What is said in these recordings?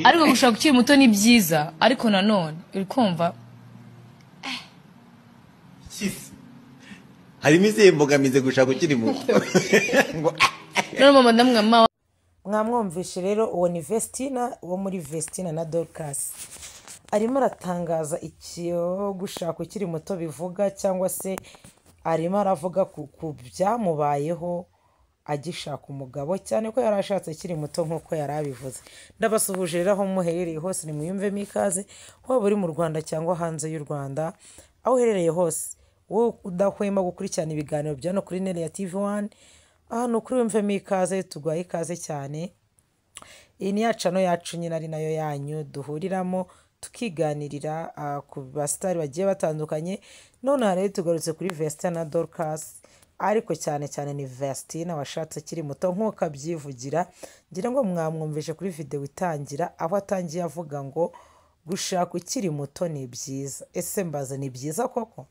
ariko gushaka ukiri muto ni byiza ariko nanone uri kumva harimo izihe mbogamizi gushaka ukiri muto none mama ndamwama mwamwumvishe rero uwo ni Vestina wo muri Vestina na Dorcas arimo aratangaza ikiyo gushaka ukiri muto bivuga cyangwa se arimo aravuga ku byamubayeho agishaka umugabo cyane ko yarashatse akiri muto nkuko yarabivuze. Ndabasuhuje rero aho muherereye hose nimwiyumvemo ikaze waba uri mu Rwanda cyangwa hanze y'u Rwanda aho uherereye hose wowe udahwema gukurikirana ibiganiro bya no kuri Nerea TV1 hano kuri wumvemo ikaze tugwaye ikaze cyane. Iyi ni yacano yacu nyine ari nayo yanyu duhuriramo tukiganirira ku basitari bagiye batandukanye. None rero tugarutse kuri Vestina na Dorcas ariko cyane cyane ni Vestina washatse akiri muto nkuko abyivugira. Ngira ngo mwamwumvishe kuri video itangira aho atangiye avuga ngo gushaka ukiri muto ni byiza. Ese mbaza ni byiza koko?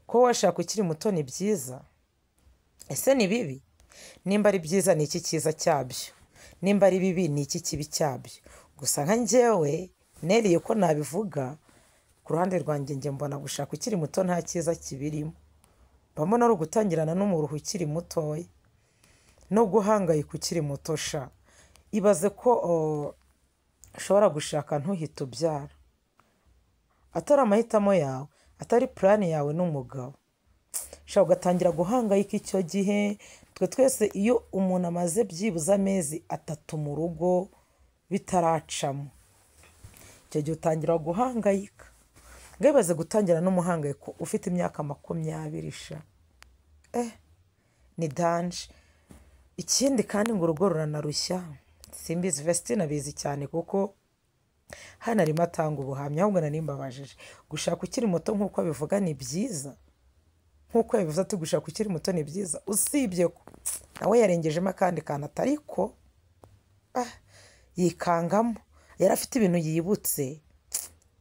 Ko washaka ukiri muto ni byiza? Ese ni bibi? Nimba ari byiza ni iki cyiza cyabyo? Nimba ari bibi ni iki kibi cyabyo? Gusa nka njyewe neriye ko nabivuga ku ruhande rwanjye njye mbona gushaka ukiri muto nta cyiza kibirimo. Bamwe ari gutangirana n'umuruhu ukiri mutoya no guhangayika ukiri muto sha. Ibaze ko ushobora gushaka ntuhite ubyara atari amahitamo yawe, atari plan yawe n'umugabo, ushobora ugatangira guhangayika icyo gihe. Twese iyo umuntu amaze byibuza amezi 3 mu rugo bitaracamo icyo gihe utangira guhangayika. Ngabibaze gutangira n'umuhangayiko ufite imyaka 20 sha. Ni danje. Ikindi kandi ngo urugo ruranarushya. Simbizi Vestina bizi cyane kuko hano arimo atanga ubuhamya ahubwo nanimbabajije gushaka ukiri muto nkuko abivuga ni byiza. Nkuko yabivuze ati gushaka ukiri muto ni byiza, usibye ko nawe yarengejemo akandi kantu atariko yikangamo. Yari afite ibintu yibutse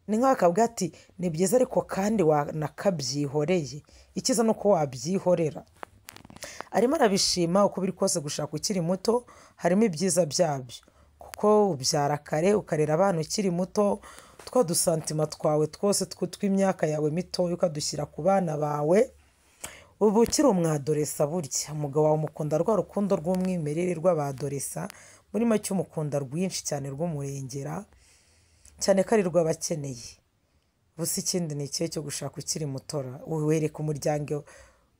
ni nk'akabwa ati ni byiza ariko kandi wanakabyihoreye. Ikiza nuko wabyihorera. Arimo arabishima uko biri kose gushaka ukiri muto harimo ibyiza byabyo kuko ubyara kare ukarera abana ukiri muto. Twa dusantima twawe twose tw'imyaka yawe mito ukadushyira ku bana bawe. Ubu ukiri umwadoresa burya umugabo wawe umukunda rwa rukundo rw'umwimerere rw'abadoresa muri make umukunda rwinshi cyane rw'umurengera cyane ko ari rw'abakeneye. Busa ikindi ni ikihe cyo gushaka ukiri mutora wereka umuryango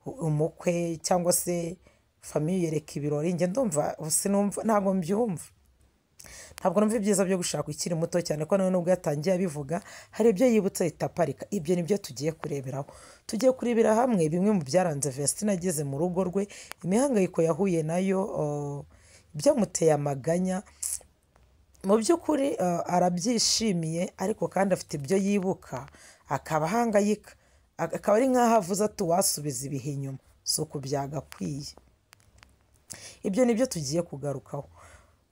umukwe cyangwa se famiye yereka ibirori. Nge ndumva sinumva ntabwo mbyumva. Ntabwo numva ibyiza byo gushaka ukiri muto cyane ko nawe nubwo yatangiye abivuga hari ibyo yibutse itaparika. Ibyo nibyo tugiye kureberaho. Tugiye kurebera hamwe bimwe mu byaranze Vestina ageze mu rugo rwe, imihangayiko yahuye nayo, byamuteye amaganya. Mu by'ukuri arabyishimiye ariko kandi afite ibyo yibuka akaba ahangayika, akaba ari nk'aho avuze ati wasubiza ibihe inyuma si uko byagakwiye. Ibyo nibyo tugiye kugarukaho.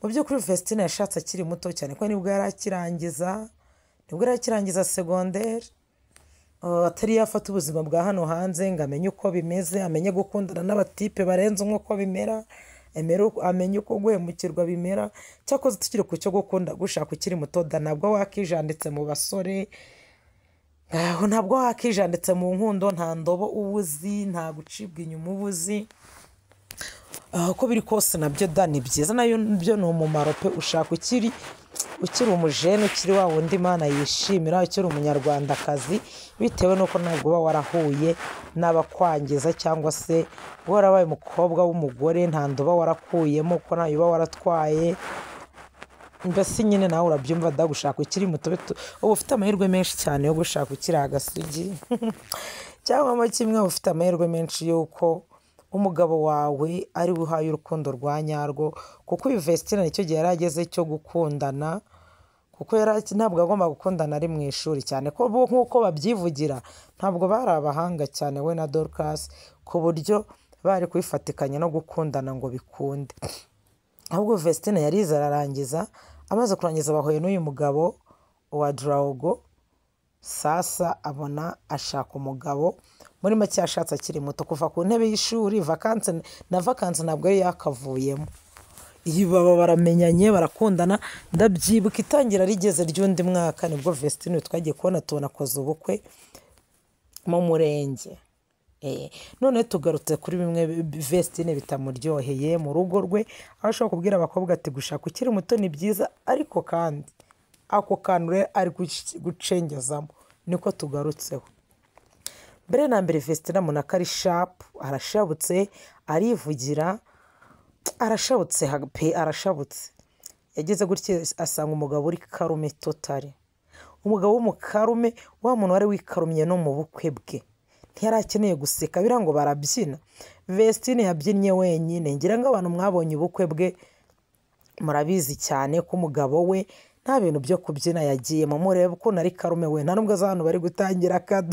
Mu by'ukuri Vestina yashatse akiri muto cyane ko nibwo yari akirangiza secondaire, atari yafata ubuzima bwa hano hanze ngo amenye uko bimeze, amenye gukundana n'abatipe barenze umwe uko bimera, amenye uko guhemukirwa bimera. Cyakoze tukiri ku cyo gukunda gushaka ukiri muto ntabwo wakijanditse mu basore, ntabwo wakijanditse mu nkundo, nta ndobo ubuzi, nta gucibwa inyuma ubuzi. Uko biri kose nabyo ni byiza nayo byo ni umumaro pe. Ushaka ukiri umujene, ukiri wa wundi Imana yishimira, ukiri umunyarwandakazi bitewe nuko ntabwo uba warahuye n'abakwangiza cyangwa se warabaye umukobwa w'umugore nta ndoba warakuyemo ko nayo uba waratwaye. Mbese nyine nawe urabyumva gushaka ukiri muto uba ufite amahirwe menshi cyane yo gushaka ukiri agasugi cyangwa mo kimwe ufite amahirwe menshi y'uko umugabo wawe ari uhaye urukundo rwa nyarwo. Kuko uyu Vestina nicyo gihe yarageze cyo gukundana kuko ntabwo agomba gukundana ari mu ishuri cyane ko nk'uko babyivugira ntabwo bari abahanga cyane we na Dorcas ku buryo bari kwifatikanya no gukundana ngo bikunde. Ahubwo Vestina yarize ararangiza, amaze kurangiza bahuye n'uyu mugabo wa Drago. Sasa abona ashaka umugabo muri make yashatse akiri muto kuva ku ntebe y'ishuri vacances ntabwo yari yakavuyemo. iyi baba baramenyanye barakundana. Ndabyibuka itangira rigeze ry'undi mwaka nibwo Vestine twagiye kubona tubona akoze ubukwe mu murenge. None tugarutse kuri bimwe Vestine bitamuryoheye mu rugo rwe, aho ashobora kubwira abakobwa ati gushaka ukiri muto ni byiza, ariko kandi ako kantu rero ari gucengezamo niko tugarutseho. Mbere na mbere Vestine abona ko ari shapu, arashabutse, arivugira, arashabutse pe, arashabutse. Yageze gutya asanga umugabo uri karume totari, umugabo w'umukarume, wa muntu wari wikarumye no mu bukwe bwe. Ntiyari akeneye guseka biriya ngo barabyina. Vestine yabyinnye wenyine. Ngira ngo abantu mwabonye ubukwe bwe murabizi cyane ko umugabo we nta bintu byo kubyina yagiyemo. Murebe ukuntu ari karume we, nta nubwo azi hano bari gutangira kado.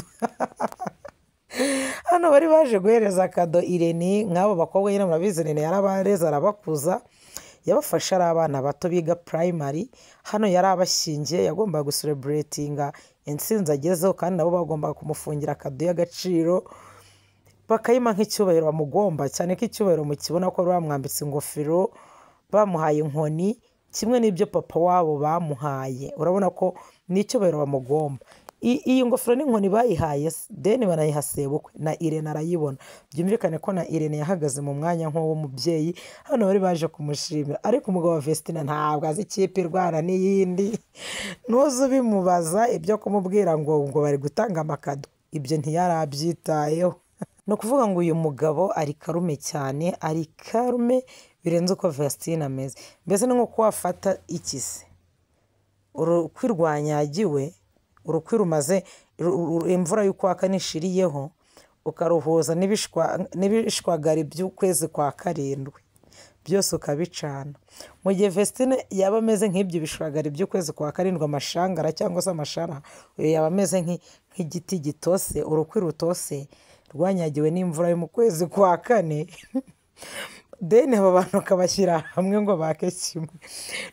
Hano bari baje guhereza kado Irene, nk'abo bakobwa nyine murabizi Irene yarabareze arabakuza, yabafashe ari abana bato biga primary. Hano yari abashyingiye, yagombaga gucelebratinga intsinzi agezeho, kandi nabo bagombaga kumufungira kado y'agaciro, bakayima nk'icyubahiro bamugomba cyane, ko icyubahiro mukibona ko bamwambitse ingofero, bamuhaye inkoni kimwe n'ibyo papa wabo bamuhaye. Urabona ko ni icyubahiro bamugomba. Iyi ngofero n'inkoni bayihaye deni banayiha sebukwe na Irene arayibona. Byumvikane ko na Irene yahagaze mu mwanya nk'uw'umubyeyi. Hano bari baje kumushimira, ariko umugabo wa Vestine ntabwo azi ikipe irwana n'iyindi. Ntuzi ubimubaza ibyo kumubwira ngo bari gutanga amakado, ibyo ntiyarabyitayeho. Ni ukuvuga ngo uyu mugabo ari karume cyane, ari karume birenze uko Vestine ameze. Mbese ni nko kuwafata ikise urukwi urukwi rumaze imvura y'ukwaka nishiriyeho, ukaruhuza n'ibishwagari by'ukwezi kwa karindwi, byose ukabicana. Mu gihe Vestine yaba ameze nk'ibyo bishwagari by'ukwezi kwa karindwi, amashangara cyangwa se amashara, yaba ameze nk'igiti gitose, urukwi rutose rwanyagiwe n'imvura yo mu kwezi kwa kane. Deni aba bantu ukabashyira hamwe ngo bake kimwe.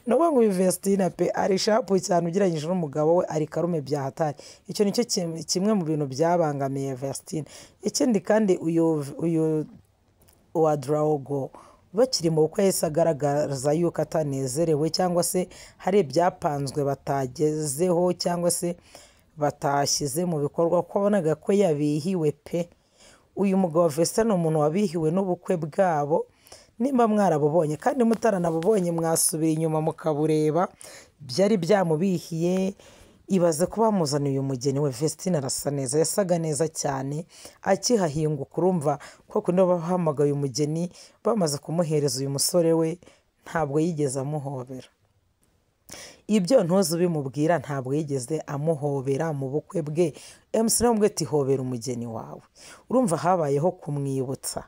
Nubu ngo uyu Vestine pe ari shapu cyane ugereranyije n'umugabo we, ari karume byahatari. Icyo nicyo kimwe mu bintu byabangamiye Vestine. Ikindi kandi uyu wa Drago bakiri mu bukwe yahise agaragaza yuko atanezerewe, cyangwa se hari ibyapanzwe batagezeho, cyangwa se batashyize mu bikorwa, ko wabonaga ko yabihiwe pe. Uyu mugabo wa Vestine ni umuntu wabihiwe n'ubukwe bwabo. Nimba mwarabubonye kandi mutaranabubonye mwasubira inyuma mukabureba, byari byamubihiye. Ibaze ko bamuzaniye uyu mugeni we. Vestine arasa neza, yasaga neza cyane akihahinguka. Urumva ko kundi bahamagaye umugeni bamaze kumuhereza uyu musore we, ntabwo yigeze amuhobera. Ibyo ntuzi ubimubwira, ntabwo yigeze amuhobera mu bukwe bwe. MC namubwiye ati hobera umugeni wawe. Urumva habayeho kumwibutsa.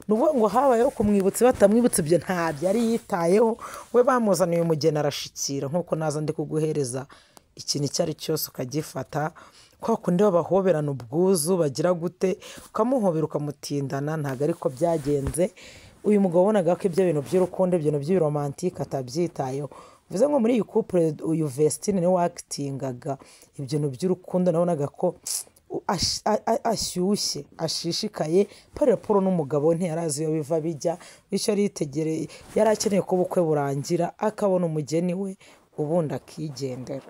Nuvuga ngo habayeho kumwibutsa, batamwibutsa ibyo ntabyo yari yitayeho. We bamuzaniye umugeni arashikira, nkuko naza ndi kuguhereza ikintu icyo ari cyose ukagifata. Kwa kundi babahoberana ubwuzu bagira gute, ukamuhobera ukamutindana, ntabwo ariko byagenze. Uyu mugabo wabonaga ko ibyo bintu by'urukundo, ibyo bintu by'iromantike atabyitayeho. Bivuze ngo muri iyi couple uyu Vestine niwe wakitingaga ibyo bintu by'urukundo. Nabonaga ko ashyushye, ashishikaye, pari raporo n'umugabo ntiyarazi iyo biva bijya. Bityo aritegereye, yari akeneye ko ubukwe burangira akabona umugeni we, ubundi akigendera.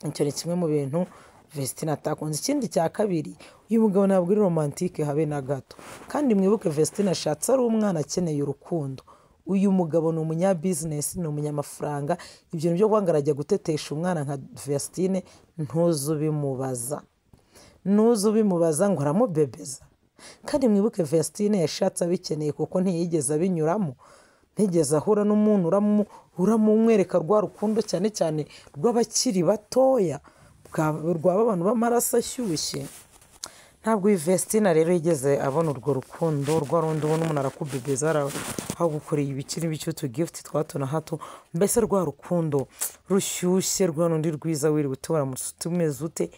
Icyo ni kimwe mu bintu Vestine atakunze. Ikindi cya kabiri, uyu mugabo ntabwo ari romantike habe na gato. Kandi mwibuke Vestine ashatse ari umwana akeneye urukundo. Uyu mugabo ni umunyabizinesi, ni umunyamafaranga. Ibyo bintu byo kwanga arajya gutetesha umwana nka Vestine, ntuzi ubimubaza ngo aramubebeza. Kandi mwibuke Vestine yashatse abikeneye, kuko ntiyigeze abinyuramo. Ntigeze ahura n'umuntu uramumwereka rwa rukundo, cyane cyane rw'abakiri batoya, rwaba abantu b'amaraso ashyushye. Ntabwo uyu Vestine rero yigeze abona urwo rukundo rwa rundi ubona umuntu arakubebeza, aho gukoreye ibikiri bicyo utugifuti twa hato na hato. Mbese rwa rukundo rushyushye, rwa rundi rwiza wiriwe utubara mu tumeze ute,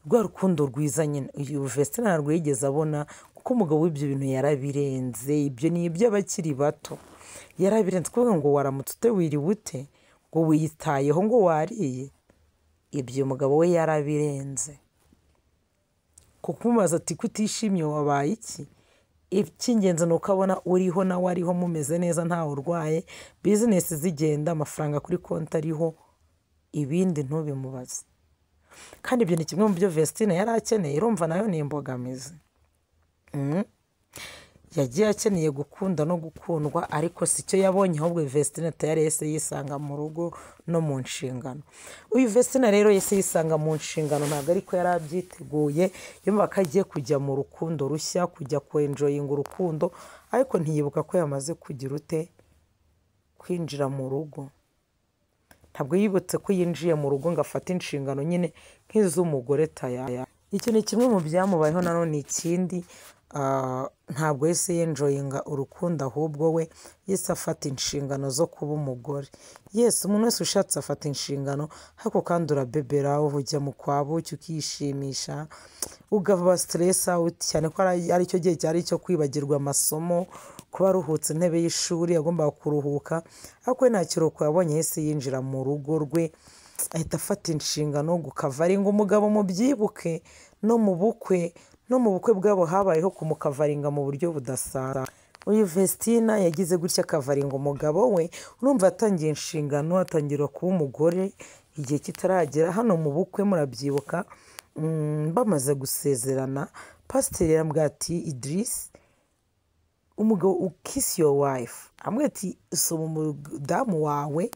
rwa rukundo rwiza nyine. Uyu Vestine ntabwo yigeze abona, kuko umugabo w'ibyo bintu yarabirenze. Ibyo ni iby'abakiri bato, yarabirenze. Kuvuga ngo waramutse ute, wiriwe ute, ngo wiyitayeho, ngo wariye, ibyo umugabo we yarabirenze. Kuko umubaza ati kutishimye wabaye iki, icy'ingenzi ni uko abona uriho nawe ariho mumeze neza ntawe urwaye, bizinesi zigenda, amafaranga kuri konti ariho, ibindi ntubimubaze. Kandi ibyo ni kimwe mu byo Vestine yari akeneye, urumva nayo ni imbogamizi. Yagiye akeneye gukunda no gukundwa, ariko si cyo yabonye, ahubwo Vestine tayari yahise yisanga mu rugo no mu nshingano. Uyu Vestine rero yahise yisanga mu nshingano, ntabwo ariko yari abyiteguye, yumva ko agiye kujya mu rukundo rushya, kujya kwenjoyinga urukundo, ariko ntiyibuka ko yamaze kugira ute kwinjira mu rugo. Ntabwo yibutse ko yinjiye mu rugo ngo afate inshingano nyine nk'iz'umugore tayari. Icyo ni kimwe mu byamubayeho. Nanone ikindi, ntabwo yahise yenjoyinga urukundo, ahubwo we yahise afata inshingano zo kuba umugore. Umuntu wese ushatse afata inshingano, ariko kandi urabebera, ujya mu kwabuki ukishimisha, ugava stress out, cyane ko ari cyo gihe cyari cyo kwibagirwa amasomo, kuba aruhutse intebe y'ishuri yagombaga kuruhuka, ariko we nta kiruhuko yabonye, yahise yinjira mu rugo rwe, ahita afata inshingano gukavaringa umugabo. Mubyibuke no mu bukwe bwabo habayeho kumukavaringa mu buryo budasanzwe. Uyu Vestine yagize gutya akavaringa umugabo we, urumva yatangiye inshingano, atangira kuba umugore igihe kitaragera. Hano mu bukwe murabyibuka, bamaze gusezerana, pasiteri yambwiye ati Idris, umugabo ukisi your wife, amwe ati soma umudamu wawe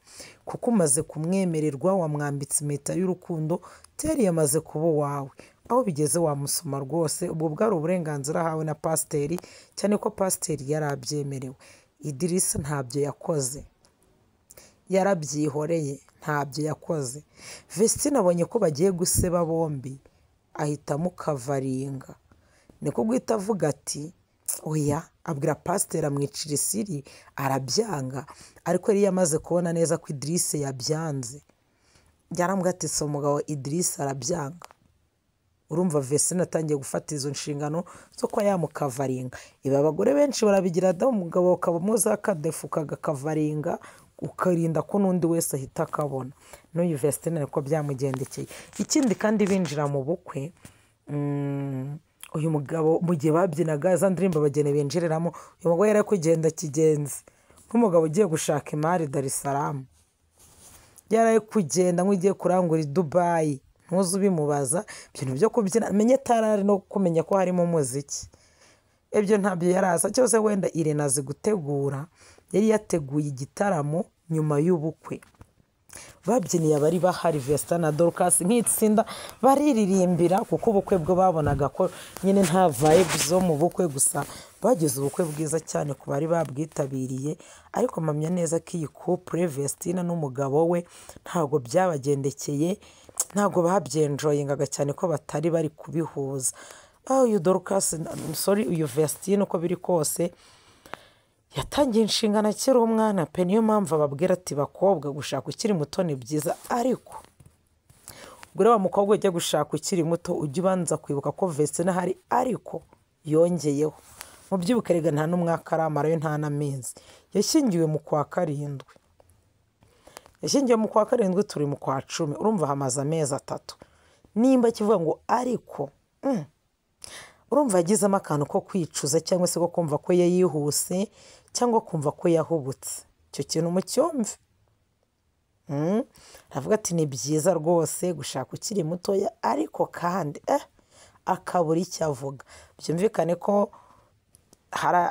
kuko umaze kumwemererwa, wamwambitse impeta y'urukundo, teri yamaze kuba uwawe. Aho bigeze wamusoma rwose, ubwo bwari uburenganzira ahawe na pasiteri, cyane ko pasiteri yari abyemerewe. Idris ntabyo yakoze, yarabyihoreye, ntabyo yakoze. Vestine abonye ko bagiye guseba bombi, ahita amukavaringa. Niko guhita avuga ati oya, abwira pasiteri amwicira isiri, arabyanga. Ariko yari yamaze kubona neza ko Idris yabyanze, yarambwira ati so umugabo Idris arabyanga. Urumva Vestine atangiye gufata izo nshingano zo kuba yamukavaringa. Ibi abagore benshi barabigira da, umugabo ukaba muza akadefu kagakavaringa, ukarinda ko n'undi wese ahita akabona. N'uyu Vestine niko byamugendekeye. Ikindi kandi binjira mu bukwe, uyu mugabo mu gihe babyinaga za ndirimbo abageni binjiriramo, uyu mugabo yari kugenda kigenzi nk'umugabo ugiye gushaka imari Dar es Salaam, yari kugenda nk'ugiye kurangura i Dubai. Ntuzi ubimubaza ibintu byo kubyina, amenye tarari no kumenya ko harimo umuziki, ibyo ntabyo yaraza. Cyose wenda Irene azi gutegura, yari yateguye igitaramo nyuma y'ubukwe, babyiniye abari bahari Vestine na Dorcas nk'itsinda, bariririmbira kuko ubukwe bwo babonaga ko nyine nta vibes zo mu bukwe, gusa bagize ubukwe bwiza cyane ku bari babwitabiriye. Ariko mpamya neza ko iyi couple Vestine n'umugabo we ntabwo byabagendekeye, ntabwo babyenjoyingaga, cyane ko batari bari kubihuza. Uyu Dorcas, uyu Vestine uko biri kose yatangiye inshingano akiri umwana pe. Niyo mpamvu ababwira ati bakobwa, gushaka ukiri muto ni byiza, ariko ubwo wa mukobwa ujya gushaka ukiri muto ujya ubanza kwibuka ko Vestine ahari, ariko yongeyeho. Mubyibuke rega nta n'umwaka aramarayo, nta n'amezi. Yashyingiwe mu kwa karindwi, turi mu kwa 10, urumva hamaze amezi 3. Nimba kivuga ngo ariko, urumva yagizemo akantu ko kwicuza, cyangwa se ko kumva ko yayihuse, cyangwa kumva ko yahubutse. Icyo kintu mucyumve. Aravuga ati ni byiza rwose gushaka ukiri mutoya, ariko kandi akabura icyo avuga. Byumvikane ko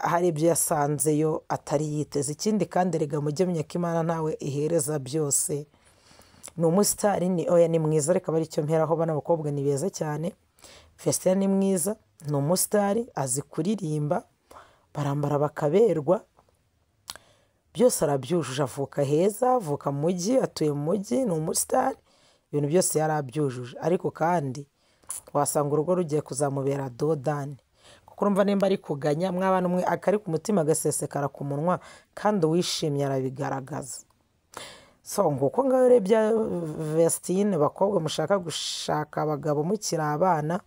hari ibyo yasanzeyo atari yiteze. Ikindi kandi rega mujye menya ko Imana ntawe ihereza byose. Ni umusitari, ni mwiza, reka bari icyo mperaho. Bana abakobwa ni beza cyane. Vestine ni mwiza, ni umusitari, azi kuririmba, barambara bakaberwa, byose arabyujuje. Avuka heza, avuka mu mujyi, atuye mu mujyi, ni umusitari, ibintu byose yari abyujuje. Ariko kandi wasanga urugo rugiye kuzamubera dodani, kuko urumva nimba ari kuganya, mwabana umwe akari ku mutima agasesekara ku munwa, kandi uwishimye arabigaragaza. So nguko ngaho urebye Vestine, bakobwa mushaka gushaka abagabo mukiri abana,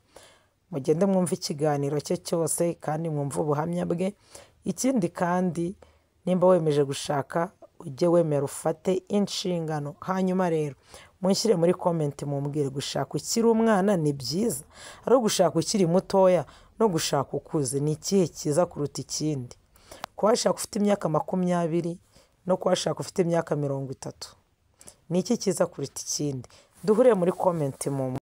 mugende mwumve ikiganiro cye cyose kandi mwumve ubuhamya bwe. Ikindi kandi nimba wemeje gushaka ujye wemera ufate inshingano. Hanyuma rero munshyire muri komenti mumbwire gushaka ukiri umwana ni byiza, ari gushaka ukiri mutoya no gushaka ukuze ni ikihe cyiza kuruta ikindi? Kuba washaka ufite imyaka 20 no kuba washaka ufite imyaka 30 ni iki cyiza kuruta ikindi? Duhure muri komenti mu